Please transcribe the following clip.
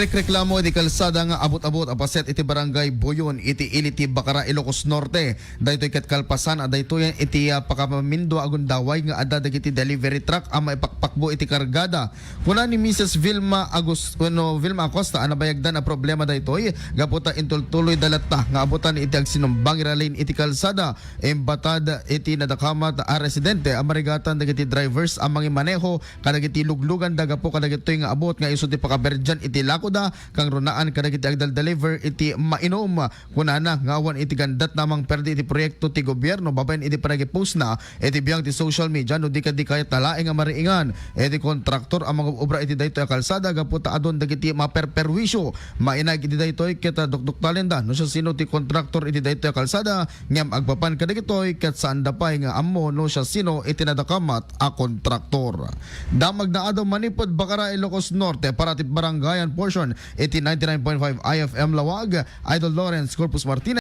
Mairekreklamo iti kalsada nga abot-abot apaset iti barangay Buyon iti iliti Bacarra Ilocos Norte. Daytoy ket kalpasan daytoy iti pakapamindo agon daway nga adda dagiti delivery truck ang maipakpakbo iti kargada. Kuna ni Mrs. Vilma Acosta anabayagdan a problema daytoy gaputa intultuloy dalata nga abutan iti agsinumbang iralin iti kalsada embatad iti nadakamat a residente amarigatan dagiti drivers ang mangimaneho kadagiti luglugan dagapo kadagitoy nga abot nga isu ti pakaberjan iti lako kang runaan kadagiti agdal deliver iti mainom kunana ngawan iti gandat namang perdi iti proyekto ti gobyerno babaen iti panagipost na iti biyang ti social media no di kayat talaeng nga mariingan iti kontraktor ang mga obra iti daytoy a kalsada gaputa adon dagiti maperperwisyo mainag iti daytoy ket dukduk talenda no siya sino ti kontraktor iti daytoy a kalsada ngem agpapan kadagitoy ket saan dapay nga ammo no siya sino iti nadakamat a kontraktor. Damag na adaw manipod Bacarra Ilocos Norte para ti barangayan portion iti 99.5 IFM Lawag, Idol Lawrence Corpus Martinez.